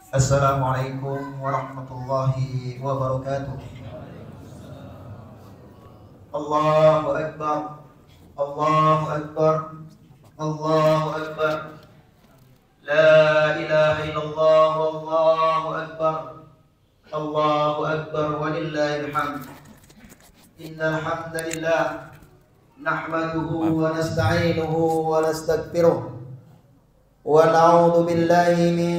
Assalamualaikum warahmatullahi wabarakatuh. Allahu Akbar, Allahu Akbar, Allahu Akbar. La ilaha illallah, Allahu Akbar, Allahu Akbar, walillahil hamd. Innal hamdalillah nahmaduhu wa nasta'inuhu wa nastaghfiruh. ونعوذ بالله من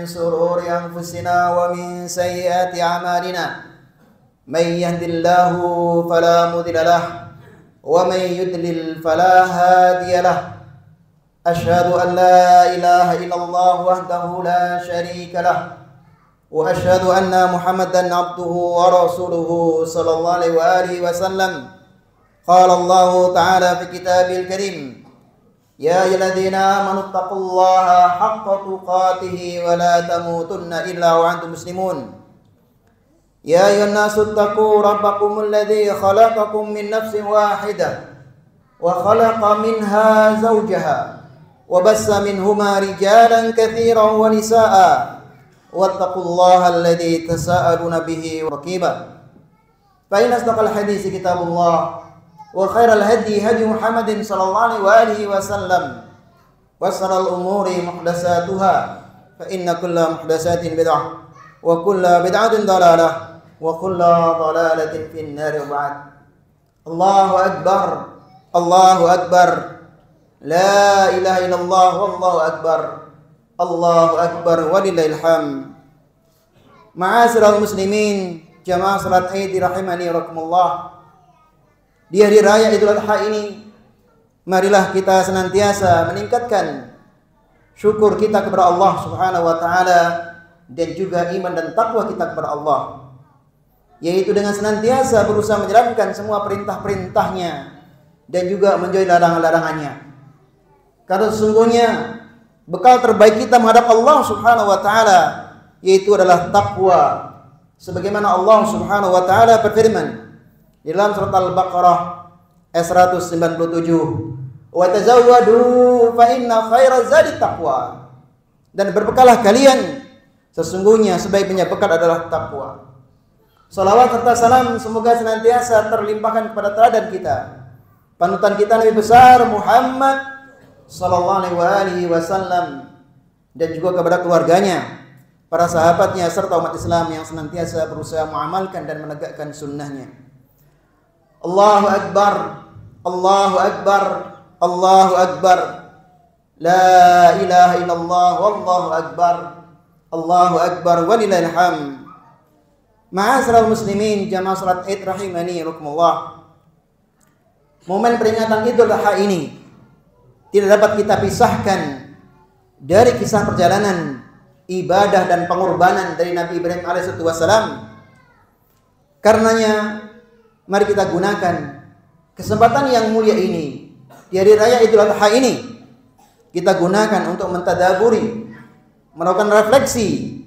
شرور أنفسنا ومن سيئات أعمالنا من يهد الله فلا مضل له ومن يضلل فلا هادي له أشهد أن لا إله إلا الله وحده لا شريك له وأشهد أن محمدا عبده ورسوله صلى الله عليه وآله وسلم قال الله تعالى في كتابه الكريم يا أيها الذين آمنوا اتقوا الله حق تقاته ولا تموتن إلا وأنتم مسلمون يا أيها الناس اتقوا ربكم الذي خلقكم من نفس واحدة وخلق منها زوجها وبث منهما رجالا كثيرا ونساء واتقوا الله الذي تساءلون به رقيبا فإن أصدق الحديث كتاب الله وخير الهدي هدي محمد صلى الله عليه وآله وسلم وشر الأمور محدثاتها فإن كل محدثات بدعة وكل بدعة ضلالة وكل ضلالة في النار وبعد الله أكبر الله أكبر لا إله إلا الله والله أكبر الله أكبر ولله الحمد. Ma'asyiral muslimin jamaah salat Id rahimani rahimakumullah. Di hari raya Idul Adha ini, marilah kita senantiasa meningkatkan syukur kita kepada Allah Subhanahu wa taala dan juga iman dan takwa kita kepada Allah, yaitu dengan senantiasa berusaha menjalankan semua perintah-perintahnya dan juga menjauhi larangan-larangannya. Karena sesungguhnya bekal terbaik kita menghadap Allah Subhanahu wa taala yaitu adalah takwa. Sebagaimana Allah Subhanahu wa taala berfirman di dalam surat Al-Baqarah ayat 197, "Wa tazawwadu fa inna khairaz zadi taqwa." Dan berbekalah kalian, sesungguhnya sebaik-baiknya bekal adalah takwa. Salawat serta salam semoga senantiasa terlimpahkan kepada teladan kita, panutan kita Nabi besar Muhammad sallallahu alaihi wasallam, dan juga kepada keluarganya, para sahabatnya serta umat Islam yang senantiasa berusaha mengamalkan dan menegakkan sunnahnya. Allahu Akbar, Allahu Akbar, Allahu Akbar. La ilaha illallah wallahu akbar, Allahu Akbar walillahil hamd. Ma'asyiral muslimin jamaah salat Id rahimani rahimakumullah. Momen peringatan Idul Adha ini tidak dapat kita pisahkan dari kisah perjalanan ibadah dan pengorbanan dari Nabi Ibrahim alaihissalam. Karenanya mari kita gunakan kesempatan yang mulia ini di hari raya Idul Adha ini, kita gunakan untuk mentadaburi, melakukan refleksi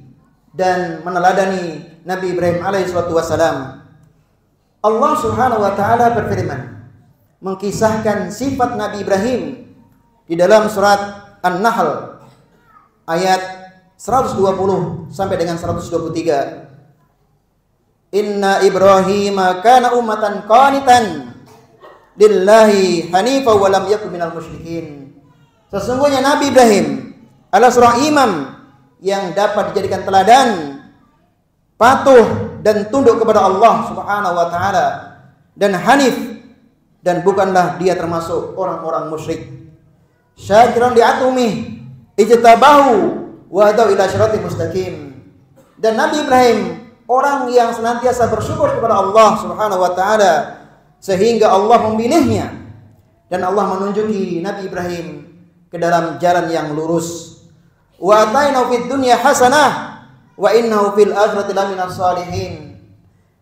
dan meneladani Nabi Ibrahim alaihissalam. Allah Subhanahu wa taala berfirman mengkisahkan sifat Nabi Ibrahim di dalam surat An-Nahl ayat 120 sampai dengan 123. Inna Ibrahim kana ummatan qanitan lillahi hanifa wa lam yakun minal musyrikin. Sesungguhnya Nabi Ibrahim adalah seorang imam yang dapat dijadikan teladan, patuh dan tunduk kepada Allah Subhanahu wa taala, dan hanif, dan bukanlah dia termasuk orang-orang musyrik. Syakiran li'atumih ijtabahu wa hadaw ila syiratil mustaqim. Dan Nabi Ibrahim orang yang senantiasa bersyukur kepada Allah Subhanahu wa taala sehingga Allah memilihnya dan Allah menunjuki Nabi Ibrahim ke dalam jalan yang lurus. Wa atainahu fid dunya hasanah wa innahu fil akhirati laminas shalihin.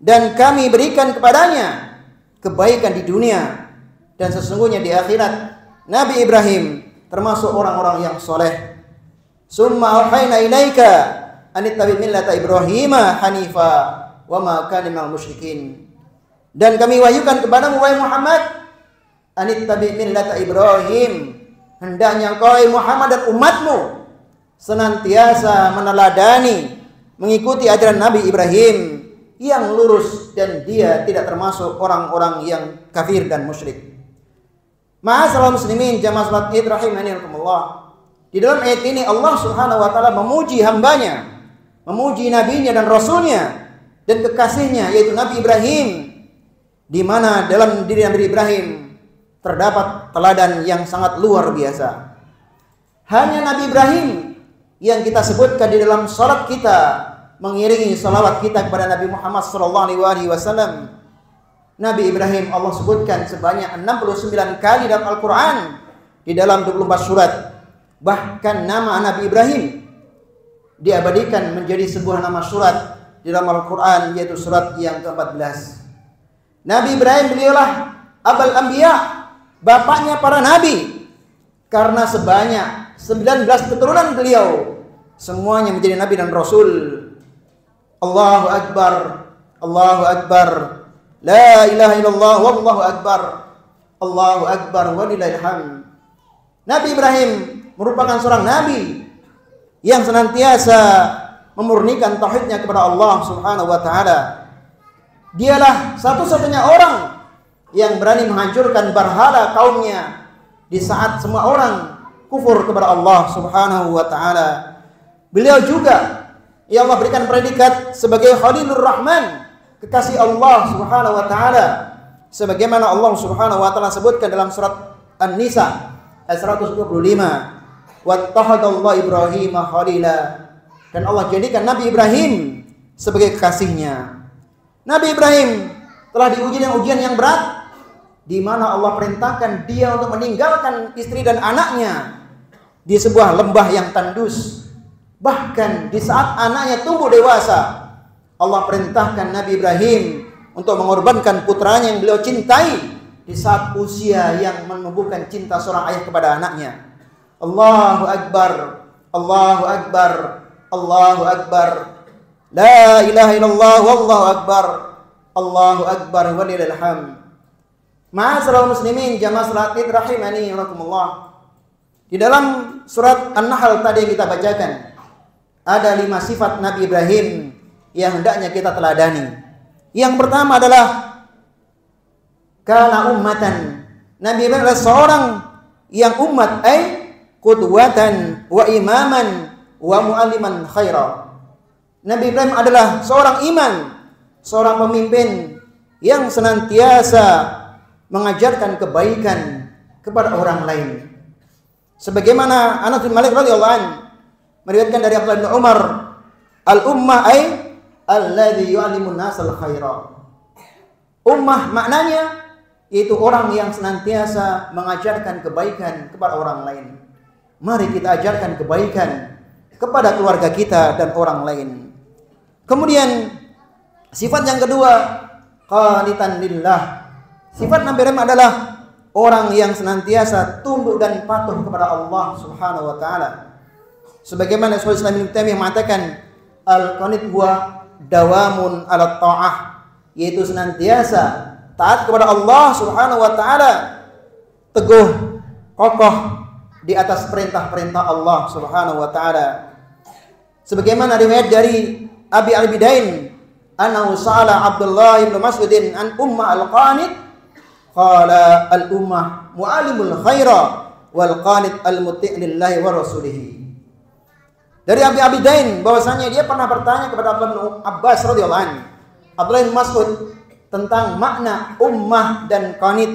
Dan kami berikan kepadanya kebaikan di dunia dan sesungguhnya di akhirat Nabi Ibrahim termasuk orang-orang yang soleh. Summa auhayna ilaika anittabi millata Ibrahima hanifa wa ma kana minal musyrikin. Dan kami wahyukan kepadamu wahai Muhammad, anittabi millata Ibrahim, hendaknya engkau Muhammad dan umatmu senantiasa meneladani, mengikuti ajaran Nabi Ibrahim yang lurus dan dia tidak termasuk orang-orang yang kafir dan musyrik. Ma'asyiral muslimin jamaah salat Id rahimanillah. Di dalam ayat ini Allah Subhanahu wa taala memuji hambanya, memuji nabinya dan rasulnya dan kekasihnya yaitu Nabi Ibrahim, di mana dalam diri Nabi Ibrahim terdapat teladan yang sangat luar biasa. Hanya Nabi Ibrahim yang kita sebutkan di dalam salat kita, mengiringi salawat kita kepada Nabi Muhammad SAW. Nabi Ibrahim Allah sebutkan sebanyak 69 kali dalam Al-Quran, di dalam 24 surat. Bahkan nama Nabi Ibrahim diabadikan menjadi sebuah nama surat di dalam Al-Quran, yaitu surat yang ke-14. Nabi Ibrahim beliaulah Abul Anbiya, bapaknya para nabi, karena sebanyak 19 keturunan beliau semuanya menjadi nabi dan rasul. Allahu Akbar, Allahu Akbar, la ilaha illallah, wallahu akbar, Allahu Akbar, walillahil hamd. Nabi Ibrahim merupakan seorang nabi yang senantiasa memurnikan tauhidnya kepada Allah Subhanahu wa taala. Dialah satu-satunya orang yang berani menghancurkan berhala kaumnya di saat semua orang kufur kepada Allah Subhanahu wa taala. Beliau juga ya Allah berikan predikat sebagai Khalilur Rahman, kekasih Allah Subhanahu wa taala, sebagaimana Allah Subhanahu wa taala sebutkan dalam surat An-Nisa ayat 125, wattahadallahu Ibrahim khalila, dan Allah jadikan Nabi Ibrahim sebagai kekasihnya. Nabi Ibrahim telah diuji dengan ujian yang berat, di mana Allah perintahkan dia untuk meninggalkan istri dan anaknya di sebuah lembah yang tandus. Bahkan di saat anaknya tumbuh dewasa, Allah perintahkan Nabi Ibrahim untuk mengorbankan putranya yang beliau cintai di saat usia yang menumbuhkan cinta seorang ayah kepada anaknya. Allahu Akbar, Allahu Akbar, Allahu Akbar, la ilaha illallah, wallahu akbar, Allahu Akbar, walillahil hamd. Ma'asyiral muslimin jamaah salat Id rahimani rahimakumullah. Di dalam surat An-Nahl tadi yang kita bacakan, ada 5 sifat Nabi Ibrahim yang hendaknya kita teladani. Yang pertama adalah kana ummatan. Nabi Ibrahim adalah seorang yang umat, qudwatan wa imaman wa mualliman khaira. Nabi Ibrahim adalah seorang iman, seorang pemimpin yang senantiasa mengajarkan kebaikan kepada orang lain. Sebagaimana Anas bin Malik radhiyallahu anhu meriwayatkan dari Abdullah bin Umar, al-ummah alladzi yu'allimun nasal khaira. Ummah maknanya yaitu orang yang senantiasa mengajarkan kebaikan kepada orang lain. Mari kita ajarkan kebaikan kepada keluarga kita dan orang lain. Kemudian sifat yang kedua, qanitan lillah. Sifat Nabi Ibrahim adalah orang yang senantiasa tunduk dan patuh kepada Allah Subhanahu wa taala. Sebagaimana Syaikhul Islam Ibnu Taimiyah mengatakan, al-qanit huwa dawamun 'ala ta'ah, yaitu senantiasa taat kepada Allah Subhanahu wa taala, teguh kokoh di atas perintah-perintah Allah Subhanahu wa taala. Sebagaimana riwayat dari Abi Al-Bidain, annahu sa'ala Abdullah bin Mas'udin an umma al-qanit, qala al-ummah mu'allimul khaira wal qanit al-muti' lillahi wa rasulihi. Dari Abi Abidain bahwasanya dia pernah bertanya kepada Abdullah bin Abbas radhiyallahu anhu, Abdullah bin Mas'ud, tentang makna ummah dan qanit.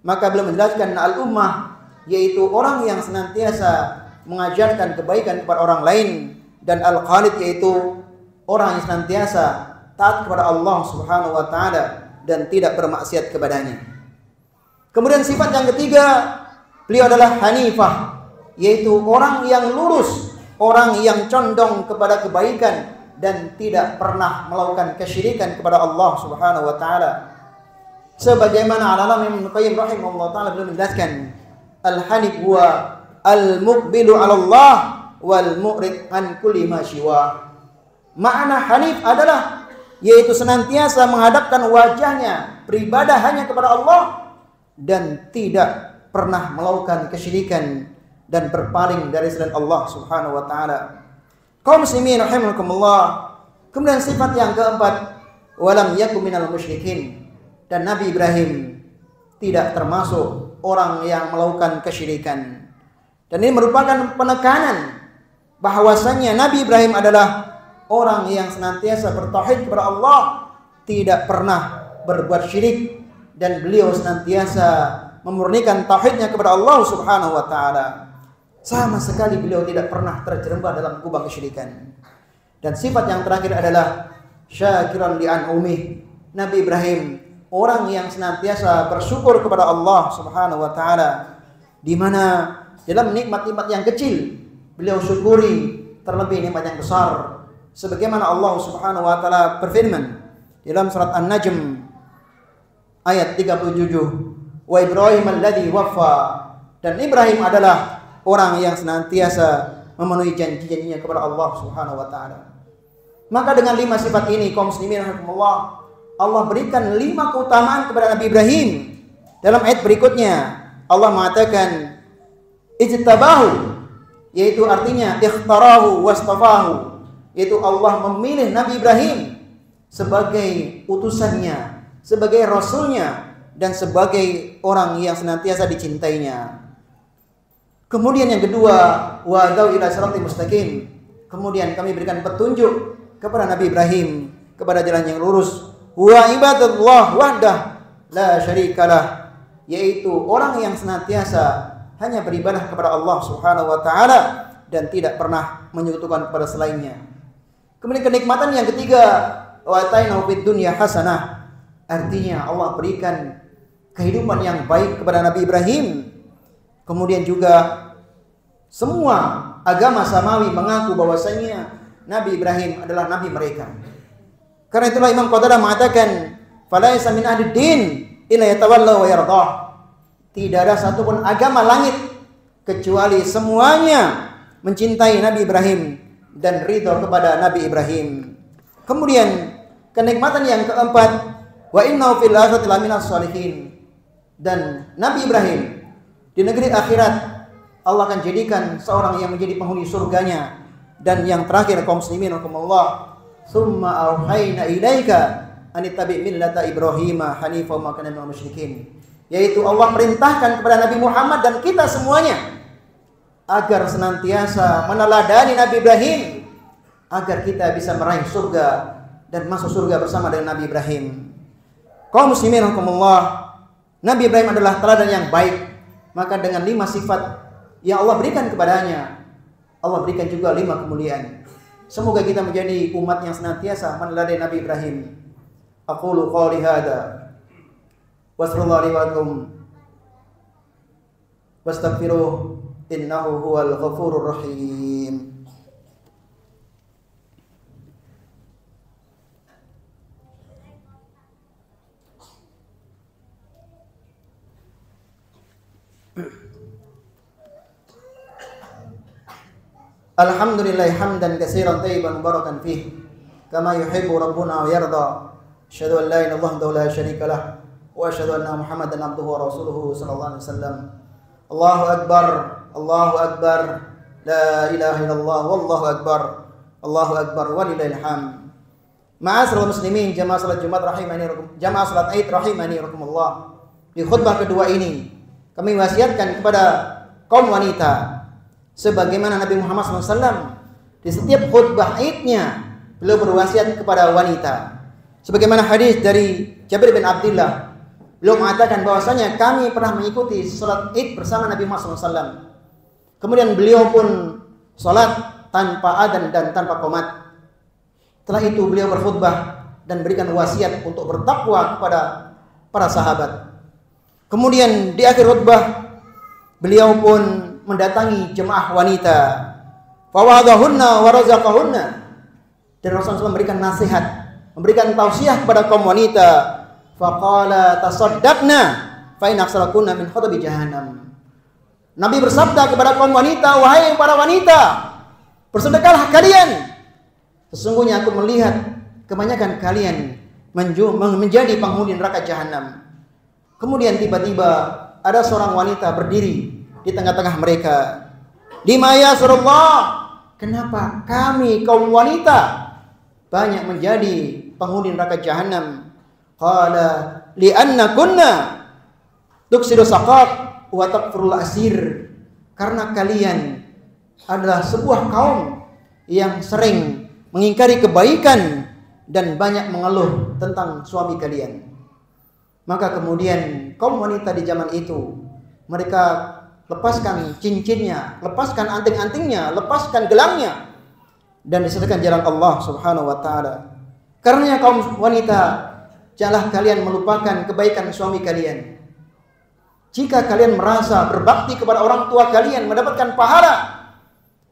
Maka beliau menjelaskan al-ummah yaitu orang yang senantiasa mengajarkan kebaikan kepada orang lain, dan al-qanit yaitu orang yang senantiasa taat kepada Allah Subhanahu wa taala dan tidak bermaksiat kepadanya. Kemudian sifat yang ketiga, beliau adalah hanifah, yaitu orang yang lurus, orang yang condong kepada kebaikan dan tidak pernah melakukan kesyirikan kepada Allah Subhanahu wa taala. Sebagaimana Al-Alam Ibnu Qayyim rahimahullah taala beliau menjelaskan, al-hanif huwa al-muqbilu 'ala Allah wal mu'rid an kulli ma siwa. Makna hanif adalah yaitu senantiasa menghadapkan wajahnya beribadah hanya kepada Allah dan tidak pernah melakukan kesyirikan dan berpaling dari selain Allah Subhanahu wa taala. Kaum muslimin rahimakumullah. Kemudian sifat yang keempat, walam yakum minal musyrikin, dan Nabi Ibrahim tidak termasuk orang yang melakukan kesyirikan. Dan ini merupakan penekanan bahwasanya Nabi Ibrahim adalah orang yang senantiasa bertauhid kepada Allah, tidak pernah berbuat syirik, dan beliau senantiasa memurnikan tauhidnya kepada Allah Subhanahu wa taala. Sama sekali beliau tidak pernah terjerembab dalam kubang kesyirikan. Dan sifat yang terakhir adalah syakiran li an'umih. Nabi Ibrahim orang yang senantiasa bersyukur kepada Allah Subhanahu wa taala, di mana dalam nikmat-nikmat yang kecil beliau syukuri, terlebih nikmat yang besar. Sebagaimana Allah Subhanahu wa taala berfirman dalam surat An-Najm ayat 37, wa Ibrahim alladzi waffa, dan Ibrahim adalah orang yang senantiasa memenuhi janji-janjinya kepada Allah Subhanahu wa taala. Maka dengan 5 sifat ini kaum muslimin rahimakumullah, Allah berikan 5 keutamaan kepada Nabi Ibrahim. Dalam ayat berikutnya Allah mengatakan ijtabahu, yaitu artinya ikhtarahu wastafahu, yaitu Allah memilih Nabi Ibrahim sebagai utusannya, sebagai rasulnya, dan sebagai orang yang senantiasa dicintainya. Kemudian yang kedua, wa da'u ila siratal mustaqim. Kemudian kami berikan petunjuk kepada Nabi Ibrahim kepada jalan yang lurus. Wa ibadallah wahdah la syarikalah, yaitu orang yang senantiasa hanya beribadah kepada Allah Subhanahu wa taala dan tidak pernah menyekutukan kepada selainnya. Kemudian kenikmatan yang ketiga, wa atainahu fid dunya hasanah. Artinya Allah berikan kehidupan yang baik kepada Nabi Ibrahim. Kemudian juga semua agama samawi mengaku bahwasanya Nabi Ibrahim adalah nabi mereka. Karena itulah Imam Qatadah mengatakan, "Falaisa min ahli din illa yatawalla wa yardah." Tidak ada satupun agama langit kecuali semuanya mencintai Nabi Ibrahim dan ridho kepada Nabi Ibrahim. Kemudian kenikmatan yang keempat, wa innahu fil akhirati laminas sholihin. Dan Nabi Ibrahim di negeri akhirat Allah akan jadikan seorang yang menjadi penghuni surganya. Dan yang terakhir kaum muslimin rahimakumullah, summa auhayna ilaika an ittabi' millata Ibrahim hanifan wa ma kana minal musyrikin. Yaitu Allah perintahkan kepada Nabi Muhammad dan kita semuanya agar senantiasa meneladani Nabi Ibrahim, agar kita bisa meraih surga dan masuk surga bersama dengan Nabi Ibrahim. Kaum muslimin rahimakumullah, Nabi Ibrahim adalah teladan yang baik. Maka dengan 5 sifat yang Allah berikan kepadanya, Allah berikan juga 5 kemuliaan. Semoga kita menjadi umat yang senantiasa meneladani Nabi Ibrahim. Aqulu qouli hadza wa sallallahu alaihi wa sallam wastaghfiruh innahu huwal ghafurur rahim. Alhamdulillah hamdan katsiran thayyiban mubarakan fih kama yuhibbu rabbuna wa yarda. Asyhadu an la ilaha illallah la syarika lah wa asyhadu anna Muhammadan abduhu wa rasuluhu sallallahu alaihi wasallam. Allahu akbar, Allahu akbar, la ilaha illallah wallahu akbar, Allahu akbar walillahil hamd. Ma'asyiral muslimin, jamaah salat Jumat rahimani jamaah salat Id rahimani rahimakumullah. Di khutbah kedua ini kami wasiatkan kepada kaum wanita sebagaimana Nabi Muhammad SAW di setiap khutbah Idnya beliau berwasiat kepada wanita. Sebagaimana hadis dari Jabir bin Abdullah, beliau mengatakan bahwasanya kami pernah mengikuti salat Id bersama Nabi Muhammad SAW. Kemudian beliau pun salat tanpa adzan dan tanpa qomat. Setelah itu beliau berkhutbah dan berikan wasiat untuk bertakwa kepada para sahabat. Kemudian di akhir khutbah beliau pun mendatangi jemaah wanita, fawadahunna wa razaqahunna, dan Rasulullah memberikan nasihat, memberikan tausiah kepada kaum wanita. Faqala tasaddaqna fa in aksarakunna min khatabi jahannam. Nabi bersabda kepada kaum wanita, wahai para wanita, bersedekahlah kalian, sesungguhnya aku melihat kebanyakan kalian menjadi penghuni neraka jahanam. Kemudian tiba-tiba ada seorang wanita berdiri di tengah-tengah mereka. Lima ya Rasulullah, kenapa kami kaum wanita banyak menjadi penghuni neraka jahanam? Qala li'anna kunna tuksiru saqaq wa takfurul asir. Karena kalian adalah sebuah kaum yang sering mengingkari kebaikan dan banyak mengeluh tentang suami kalian. Maka kemudian kaum wanita di zaman itu, mereka lepaskan cincinnya, lepaskan anting-antingnya, lepaskan gelangnya, dan diserahkan jalan Allah Subhanahu wa taala. Karena kaum wanita, janganlah kalian melupakan kebaikan suami kalian. Jika kalian merasa berbakti kepada orang tua kalian mendapatkan pahala,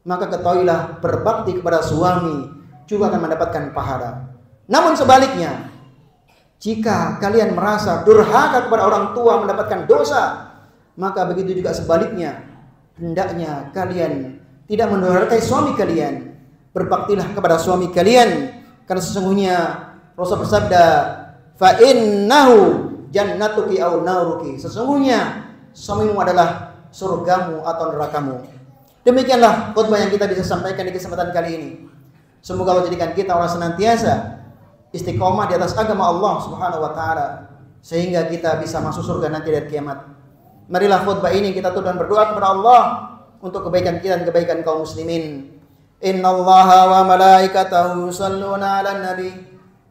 maka ketahuilah berbakti kepada suami juga akan mendapatkan pahala. Namun sebaliknya, jika kalian merasa durhaka kepada orang tua mendapatkan dosa, maka begitu juga sebaliknya, hendaknya kalian tidak mendurhakai suami kalian. Berbaktilah kepada suami kalian, karena sesungguhnya Rasul bersabda, fa innahu jannatuki aw naruki. Sesungguhnya suamimu adalah surgamu atau nerakamu. Demikianlah khutbah yang kita bisa sampaikan di kesempatan kali ini. Semoga Allah jadikan kita orang senantiasa istiqomah di atas agama Allah Subhanahu wa taala sehingga kita bisa masuk surga nanti dari kiamat. Marilah khutbah ini kita tuh dan berdoa kepada Allah untuk kebaikan kita dan kebaikan kaum muslimin. Innallaha wa malaikatahu yusholluna 'alan nabi.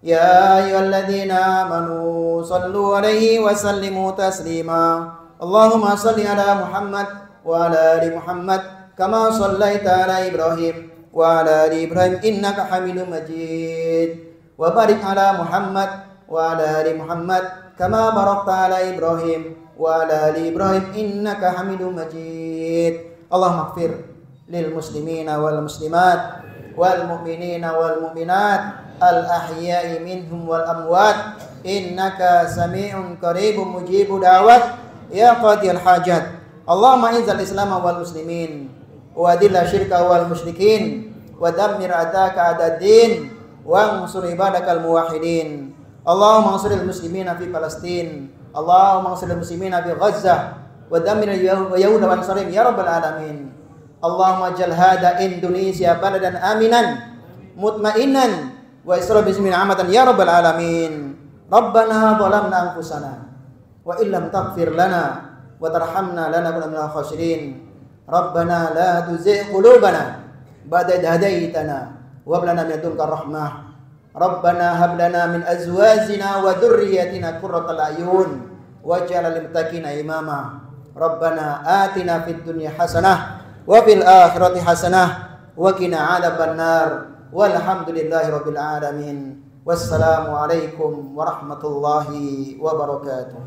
Ya ayyuhalladzina amanu shallu 'alaihi wa sallimu taslima. Allahumma shalli 'ala Muhammad wa 'ala ali Muhammad kama shallaita 'ala Ibrahim wa 'ala ali Ibrahim innaka Hamidum Majid. Wa barik 'ala Muhammad wa 'ala ali Muhammad kama barakta 'ala Ibrahim wa 'ala ali Ibrahim innaka Hamidum Majid. Allahumma ighfir lil muslimina wal muslimat wal mu'minina wal mu'minat al-ahya'i minhum wal amwat innaka sami'un qaribun mujibu da'wat ya qadiyal hajat. Allahumma izzal islam wal muslimin wa adilla syirka wal musyrikin wa dammir a'daka a'daddin wa ansur ibadakal muwahhidin. Allahumma ansuril muslimina fi Palestin, Allahumma ansuril muslimina fi Gaza wa dammir yahuda wa ansarim ya rabbal alamin. Allahumma jal hada Indonesia baladan aminan mutmainan wa isra bismin amatan ya rabbal alamin. Rabbana zalamna anfusana wa illam taghfir lana wa tarhamna lanakunanna minal khasirin. Rabbana la tuzigh qulubana ba'da idh hadaitana wa hab lana min ladunka rahmah. Rabbana hab lana min azwajina wa dhurriyyatina qurratal a'yun waj'alna lil muttaqina imama. Rabbana atina fid dunya hasanah wa fil akhirati hasanah wa qina 'adzaban nar. Walhamdulillahi rabbil alamin. Wassalamu alaikum warahmatullahi wabarakatuh.